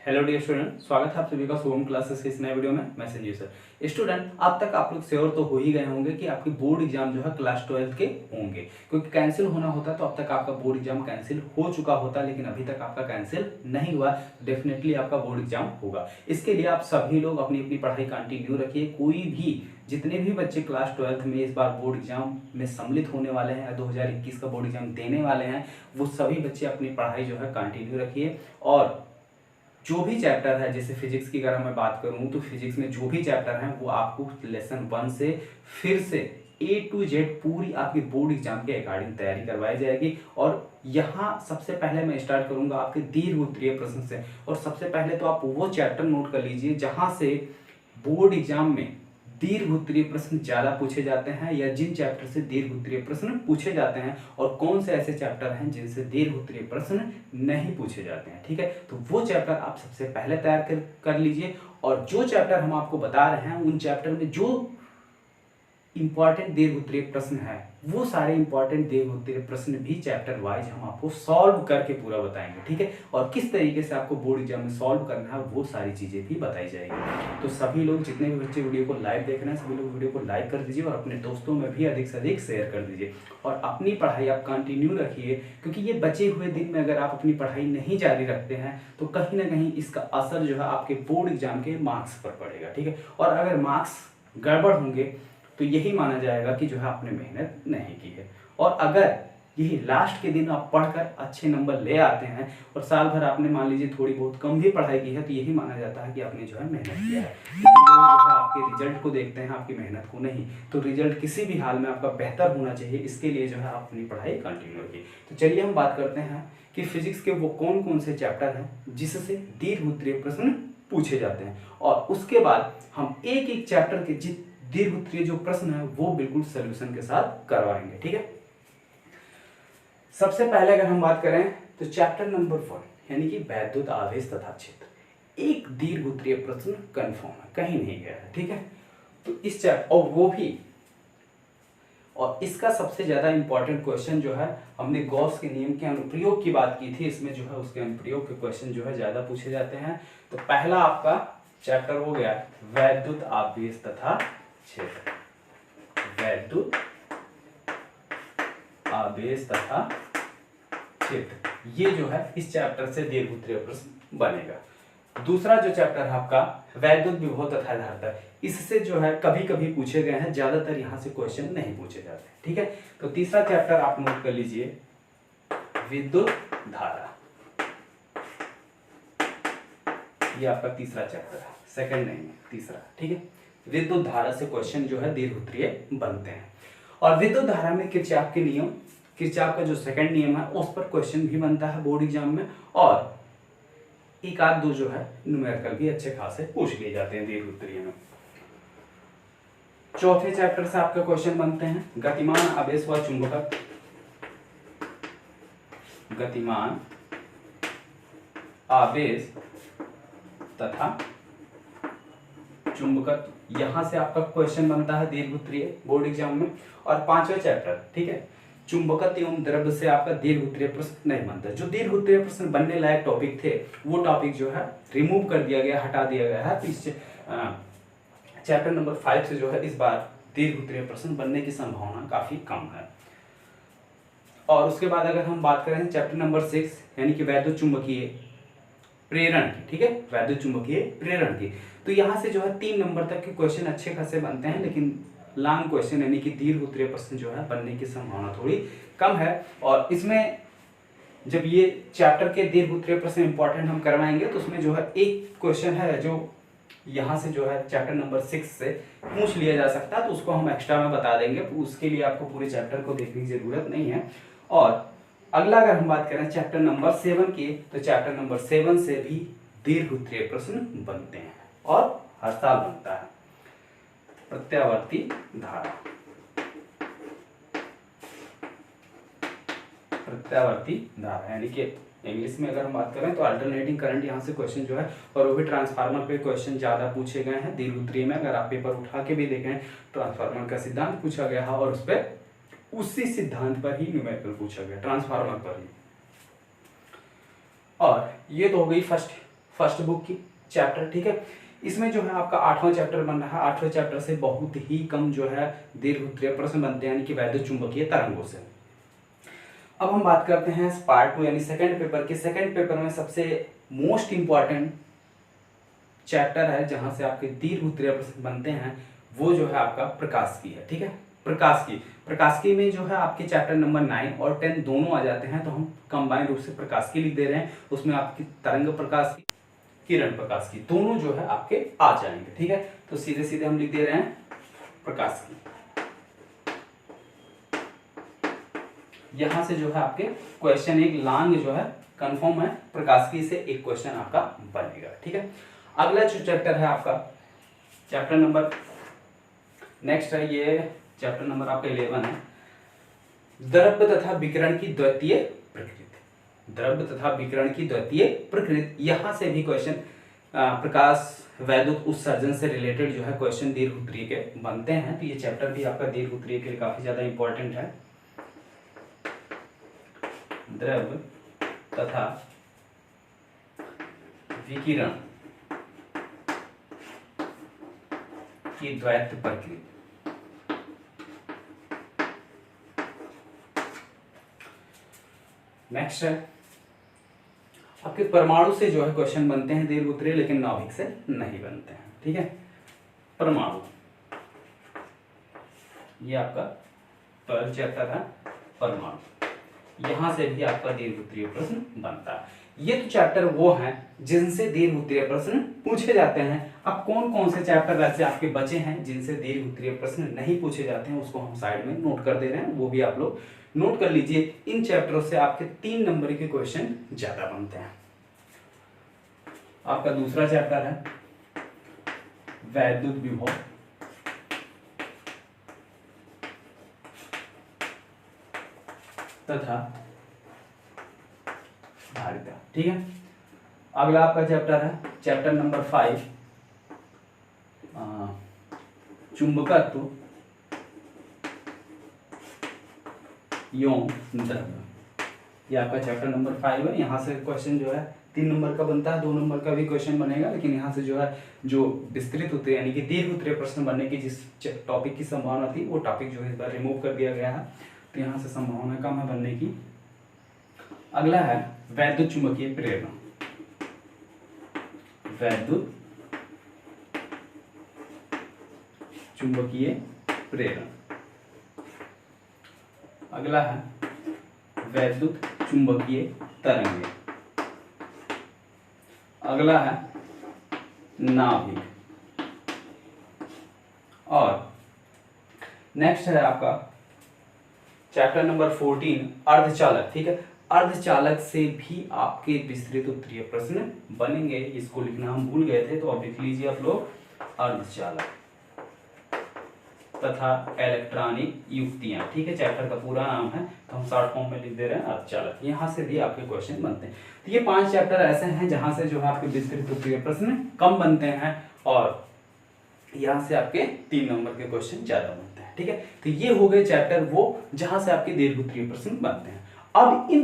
Hello dear student, स्वागत है आप सभी का सोम क्लासेस के इस नए वीडियो में। मैं संजीव सर। स्टूडेंट, अब तक आप लोग श्योर तो हो ही गए होंगे कि आपके बोर्ड एग्जाम जो है क्लास 12 के होंगे, क्योंकि कैंसिल होना होता तो अब तक आपका बोर्ड एग्जाम कैंसिल हो चुका होता, लेकिन अभी तक आपका कैंसिल नहीं हुआ। डेफिनेटली आपका बोर्ड एग्जाम होगा। इसके लिए आप सभी लोग अपनी अपनी पढ़ाई कंटिन्यू रखिए। कोई भी जितने भी बच्चे क्लास 12 में इस बार बोर्ड एग्जाम में सम्मिलित होने वाले हैं, 2021 का बोर्ड एग्जाम देने वाले हैं, वो सभी बच्चे अपनी पढ़ाई जो है कंटिन्यू रखिए। और जो भी चैप्टर है, जैसे फिजिक्स की अगर मैं बात करूं तो फिजिक्स में जो भी चैप्टर हैं वो आपको लेसन 1 से फिर से A to Z पूरी आपकी बोर्ड एग्जाम के अकॉर्डिंग तैयारी करवाई जाएगी। और यहाँ सबसे पहले मैं स्टार्ट करूंगा आपके दीर्घ उत्तरीय प्रश्न से। और सबसे पहले तो आप वो चैप्टर नोट कर लीजिए जहां से बोर्ड एग्जाम में दीर्घ उत्तरीय प्रश्न ज्यादा पूछे जाते हैं, या जिन चैप्टर से दीर्घ उत्तरीय प्रश्न पूछे जाते हैं, और कौन से ऐसे चैप्टर हैं जिनसे दीर्घ उत्तरीय प्रश्न नहीं पूछे जाते हैं। ठीक है, तो वो चैप्टर आप सबसे पहले तैयार कर लीजिए। और जो चैप्टर हम आपको बता रहे हैं उन चैप्टर में जो इंपॉर्टेंट दीर्घ उत्तरीय प्रश्न है, वो सारे इंपॉर्टेंट दीर्घ उत्तरीय प्रश्न भी चैप्टर वाइज हम आपको सॉल्व करके पूरा बताएंगे। ठीक है, और किस तरीके से आपको बोर्ड एग्जाम में सॉल्व करना है वो सारी चीजें भी बताई जाएगी। तो सभी लोग जितने भी बच्चे वीडियो को लाइव देख रहे हैं, सभी लोग वीडियो को लाइक कर दीजिए और अपने दोस्तों में भी अधिक से अधिक शेयर कर दीजिए। और अपनी पढ़ाई आप कंटिन्यू रखिए, क्योंकि ये बचे हुए दिन में अगर आप अपनी पढ़ाई नहीं जारी रखते हैं तो कहीं ना कहीं इसका असर जो है आपके बोर्ड एग्जाम के मार्क्स पर पड़ेगा। ठीक है, और अगर मार्क्स गड़बड़ होंगे तो यही माना जाएगा कि जो है आपने मेहनत नहीं की है। और अगर यही लास्ट के दिन आप पढ़कर अच्छे नंबर ले आते हैं और साल भर आपने मान लीजिए थोड़ी बहुत कम भी पढ़ाई की है, तो यही माना जाता है कि आपने जो है मेहनत किया है। लोग जो है आपके रिजल्ट को देखते हैं, आपकी मेहनत को नहीं। तो रिजल्ट किसी भी हाल में आपका बेहतर होना चाहिए, इसके लिए जो है आप अपनी पढ़ाई कंटिन्यू रखिए। तो चलिए हम बात करते हैं कि फिजिक्स के वो कौन कौन से चैप्टर हैं जिससे दीर्घ उत्तरीय प्रश्न पूछे जाते हैं, और उसके बाद हम एक एक चैप्टर के दीर्घ उत्तरीय जो प्रश्न है वो बिल्कुल सोल्यूशन के साथ करवाएंगे। ठीक है, सबसे पहले अगर हम बात करें तो चैप्टर नंबर 1 यानी कि वैद्युत आवेश तथा क्षेत्र, एक दीर्घ उत्तरीय प्रश्न कंफर्म है, कहीं नहीं गया है। ठीक है, तो इस चैप्टर और वो भी, और इसका सबसे ज्यादा इंपॉर्टेंट क्वेश्चन जो है, हमने गॉस के नियम के अनुप्रयोग की बात की थी, इसमें जो है उसके अनुप्रयोग के क्वेश्चन जो है ज्यादा पूछे जाते हैं। तो पहला आपका चैप्टर हो गया वैद्युत आवेश तथा क्षेत्र, वैद्युत आवेश तथा क्षेत्र, ये जो है इस चैप्टर से दीर्घ उत्तरीय प्रश्न बनेगा। दूसरा जो चैप्टर है आपका वैद्युत विभव तथा धारिता, इससे जो है कभी कभी पूछे गए हैं, ज्यादातर यहां से क्वेश्चन नहीं पूछे जाते। ठीक है, तो तीसरा चैप्टर आप नोट कर लीजिए विद्युत धारा, ये आपका तीसरा चैप्टर है, सेकंड नहीं है, तीसरा। ठीक है, विद्युत धारा से क्वेश्चन जो है दीर्घ उत्तरीय बनते हैं। और विद्युत धारा में किरचॉफ के नियम, किरचॉफ का जो सेकंड नियम है उस पर क्वेश्चन भी बनता है बोर्ड एग्जाम में, और एक आध दो जो है न्यूमेरिकल भी अच्छे खासे पूछ लिए जाते हैं दीर्घ उत्तरीय में। चौथे चैप्टर से आपके क्वेश्चन बनते हैं गतिमान आवेश व चुंबकत्व, गतिमान आवेश तथा चुंबकत्व, यहां से आपका क्वेश्चन बनता है दीर्घ उत्तरीय बोर्ड एग्जाम में। और पांचवा चैप्टर, ठीक है, चुंबकत्व एवं द्रव्य से आपका दीर्घ उत्तरीय प्रश्न नहीं बनता। जो दीर्घ उत्तरीय प्रश्न बनने लायक टॉपिक थे वो टॉपिक जो है रिमूव कर दिया गया, हटा दिया गया है। चैप्टर नंबर 5 से जो है इस बार दीर्घ उत्तरीय प्रश्न बनने की संभावना काफी कम है। और उसके बाद अगर हम बात करें चैप्टर नंबर 6 यानी कि वैद्युत चुंबकीय प्रेरण की, ठीक है, वैद्युत चुंबकीय प्रेरण की, तो यहां से जो है 3 नंबर तक के क्वेश्चन अच्छे खासे बनते हैं, लेकिन लॉन्ग क्वेश्चन यानी कि दीर्घ उत्तरीय प्रश्न जो है बनने की संभावना थोड़ी कम है। और इसमें जब ये चैप्टर के दीर्घ उत्तरीय प्रश्न इंपॉर्टेंट हम करवाएंगे तो उसमें जो है एक क्वेश्चन है जो यहाँ से जो है चैप्टर नंबर 6 से पूछ लिया जा सकता है, तो उसको हम एक्स्ट्रा में बता देंगे, तो उसके लिए आपको पूरे चैप्टर को देखने की जरूरत नहीं है। और अगला अगर हम बात करें चैप्टर नंबर 7 की, तो चैप्टर नंबर 7 से भी दीर्घ उत्तरीय प्रश्न बनते हैं और हर साल बनता है। प्रत्यावर्ती धारा, प्रत्यावर्ती धारा यानी कि इंग्लिश में अगर हम बात करें तो अल्टरनेटिंग करंट, यहाँ से क्वेश्चन जो है, और वो भी ट्रांसफार्मर पे क्वेश्चन ज्यादा पूछे गए हैं दीर्घ उत्तरीय में। अगर आप पेपर उठा के भी देखें, ट्रांसफार्मर का सिद्धांत पूछा गया है और उस पर उसी सिद्धांत पर ही न्यूमेरिकल पूछा गया, ट्रांसफार्मर पर ही। और ये तो हो गई फर्स्ट फर्स्ट बुक की चैप्टर, ठीक है। इसमें जो है आपका 8वां चैप्टर बन रहा है। 8वें चैप्टर से बहुत ही कम जो है दीर्घ उत्तरीय प्रश्न बनते हैं, यानी कि वैद्युत चुंबकीय तरंगों से। अब हम बात करते हैं पार्ट 2 यानी सेकंड पेपर की। सेकंड पेपर में सबसे मोस्ट इंपॉर्टेंट चैप्टर है जहां से आपके दीर्घ उत्तरीय प्रश्न बनते हैं, वो जो है आपका प्रकाशिकी है, ठीक है। प्रकाशिकी में जो है आपके चैप्टर नंबर 9 और 10 दोनों आ जाते हैं, तो हम कंबाइन रूप से प्रकाशिकी लिख दे रहे हैं। उसमें आपकी तरंग प्रकाश की, किरण प्रकाश की, दोनों जो है आपके आ जाएंगे, ठीक है। तो सीधे सीधे हम लिख दे रहे हैं प्रकाशिकी। यहां से जो है आपके क्वेश्चन एक लॉन्ग जो है कंफर्म है, प्रकाशिकी से एक क्वेश्चन आपका बनेगा, ठीक है। अगला जो चैप्टर है आपका चैप्टर नंबर नेक्स्ट है, ये चैप्टर नंबर आपका 11 है, द्रव्य तथा विकिरण की द्वितीय प्रकृति। द्रव्य तथा विकिरण की द्वितीय प्रकृति, यहां से भी क्वेश्चन प्रकाश वैद्युत उत्सर्जन से रिलेटेड जो है क्वेश्चन दीर्घ उत्तरीय के बनते हैं। तो ये चैप्टर भी आपका दीर्घ उत्तरीय के लिए काफी ज्यादा इंपॉर्टेंट है। द्रव्य तथा विकिरण की द्वैत प्रकृति। नेक्स्ट है आपके परमाणु से जो है क्वेश्चन बनते हैं दीर्घ उत्तरीय, लेकिन नाभिक से नहीं बनते हैं, ठीक है। परमाणु, ये आपका 12 चैप्टर है परमाणु, यहां से भी आपका दीर्घ उत्तरीय प्रश्न बनता है। ये तो चैप्टर वो हैं जिनसे दीर्घ उत्तरीय प्रश्न पूछे जाते हैं। अब कौन कौन से चैप्टर ऐसे आपके बचे हैं जिनसे दीर्घ उत्तरीय प्रश्न नहीं पूछे जाते हैं, उसको हम साइड में नोट कर दे रहे हैं, वो भी आप लोग नोट कर लीजिए। इन चैप्टरों से आपके 3 नंबर के क्वेश्चन ज्यादा बनते हैं। आपका दूसरा चैप्टर है वैद्युत विभव तथा धारिता, ठीक है। अगला आपका चैप्टर है चैप्टर नंबर 5 चुंबकत्व एवं द्रव्य। ये आपका चैप्टर नंबर 5 है। यहाँ से क्वेश्चन जो है 3 नंबर का बनता है, 2 नंबर का भी क्वेश्चन बनेगा, लेकिन यहाँ से जो है जो विस्तृत उत्तरीय यानी कि दीर्घ उत्तरीय प्रश्न बनने की जिस टॉपिक की संभावना थी, वो टॉपिक जो है इस बार रिमूव कर दिया गया है, तो यहाँ से संभावना कम है बनने की। अगला है वैद्युत चुंबकीय प्रेरण। वैद्युत चुंबकीय प्रेरण। अगला है वैद्युत चुंबकीय तरंगे। अगला है नाभिक। और नेक्स्ट है आपका चैप्टर नंबर 14 अर्धचालक, ठीक है। अर्धचालक से भी आपके विस्तृत उत्तरीय प्रश्न बनेंगे, इसको लिखना हम भूल गए थे, तो अब लिख लीजिए आप लोग अर्धचालक तथा इलेक्ट्रॉनिक युक्तियां, ठीक है। चैप्टर का पूरा नाम है, तो हम शॉर्ट फॉर्म में लिख दे रहे हैं अर्धचालक। यहाँ से भी आपके क्वेश्चन बनते हैं। तो ये 5 चैप्टर ऐसे हैं जहां से जो है आपके विस्तृत उत्तरीय प्रश्न कम बनते हैं, और यहाँ से आपके 3 नंबर के क्वेश्चन ज्यादा बनते हैं, ठीक है। तो ये हो गए चैप्टर वो जहां से आपके दीर्घ उत्तरीय प्रश्न बनते हैं। अब इन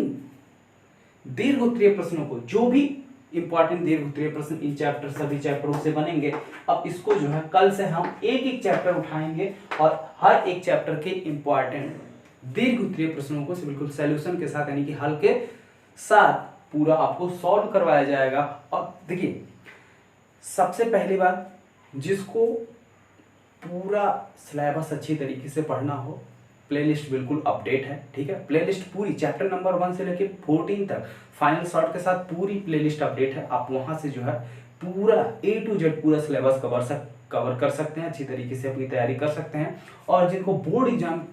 दीर्घ उत्तरीय प्रश्नों को, जो भी इंपॉर्टेंट दीर्घ उत्तरीय प्रश्न इन चैप्टर सभी चैप्टरों से बनेंगे, अब इसको जो है कल से हम एक एक चैप्टर उठाएंगे और हर एक चैप्टर के इंपॉर्टेंट दीर्घ उत्तरीय प्रश्नों को बिल्कुल सॉल्यूशन के साथ यानी कि हल के साथ पूरा आपको सॉल्व करवाया जाएगा। और देखिए, सबसे पहली बात, जिसको पूरा सिलेबस अच्छी तरीके से पढ़ना हो, प्लेलिस्ट बिल्कुल अपडेट है, ठीक है। प्लेलिस्ट पूरी चैप्टर नंबर 1 से लेके 14 तक फाइनल शॉर्ट के साथ पूरी प्लेलिस्ट अपडेट है। आप वहां से जो है पूरा A to Z पूरा सिलेबस कवर कर सकते हैं, अच्छी तरीके से अपनी तैयारी कर सकते हैं। और जिनको बोर्ड एग्जाम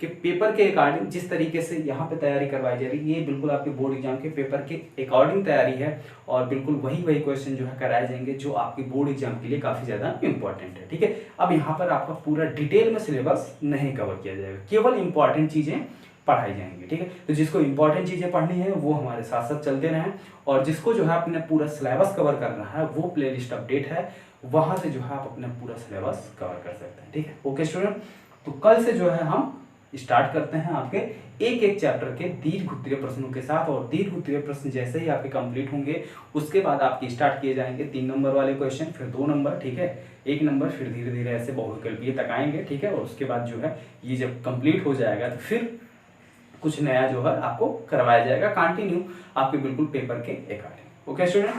के पेपर के अकॉर्डिंग जिस तरीके से यहाँ पे तैयारी करवाई जा रही है, ये बिल्कुल आपके बोर्ड एग्जाम के पेपर के अकॉर्डिंग तैयारी है, और बिल्कुल वही क्वेश्चन जो है कराए जाएंगे जो आपके बोर्ड एग्जाम के लिए काफी ज्यादा इंपॉर्टेंट है, ठीक है। अब यहाँ पर आपका पूरा डिटेल में सिलेबस नहीं कवर किया जाएगा, केवल इंपॉर्टेंट चीजें पढ़ाई जाएंगी, ठीक है। तो जिसको इंपॉर्टेंट चीजें पढ़नी है वो हमारे साथ साथ चलते रहें, और जिसको जो है अपने पूरा सिलेबस कवर करना है वो प्लेलिस्ट अपडेट है, वहां से जो है आप अपना पूरा सिलेबस कवर कर सकते हैं, ठीक है। ओके स्टूडेंट, तो कल से जो है हम स्टार्ट करते हैं आपके एक एक चैप्टर के दीर्घ उत्तरीय प्रश्नों के साथ। और दीर्घ उत्तरीय प्रश्न जैसे ही आपके कंप्लीट होंगे उसके बाद आपके स्टार्ट किए जाएंगे 3 नंबर वाले क्वेश्चन, फिर 2 नंबर, ठीक है, 1 नंबर, फिर धीरे धीरे ऐसे बहुविकल्पीय तक आएंगे, ठीक है। और उसके बाद जो है ये जब कंप्लीट हो जाएगा तो फिर कुछ नया जो है आपको करवाया जाएगा कंटिन्यू आपके बिल्कुल पेपर के अकॉर्डिंग। ओके स्टूडेंट,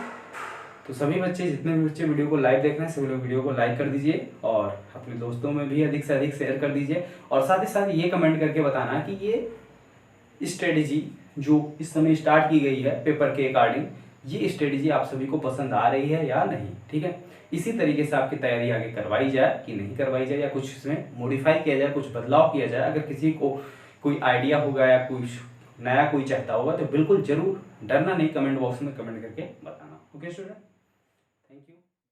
तो सभी बच्चे, जितने भी बच्चे वीडियो को लाइव देख रहे हैं सभी लोग वीडियो को लाइक कर दीजिए और अपने दोस्तों में भी अधिक से अधिक शेयर कर दीजिए। और साथ ही साथ ये कमेंट करके बताना कि ये स्ट्रेटेजी जो इस समय स्टार्ट की गई है पेपर के अकॉर्डिंग, ये स्ट्रेटेजी आप सभी को पसंद आ रही है या नहीं, ठीक है। इसी तरीके से आपकी तैयारी आगे करवाई जाए कि नहीं करवाई जाए, या कुछ इसमें मॉडिफाई किया जाए, कुछ बदलाव किया जाए। अगर किसी को कोई आइडिया होगा या कुछ नया कोई चाहता होगा तो बिल्कुल जरूर डरना नहीं, कमेंट बॉक्स में कमेंट करके बताना। Okay student.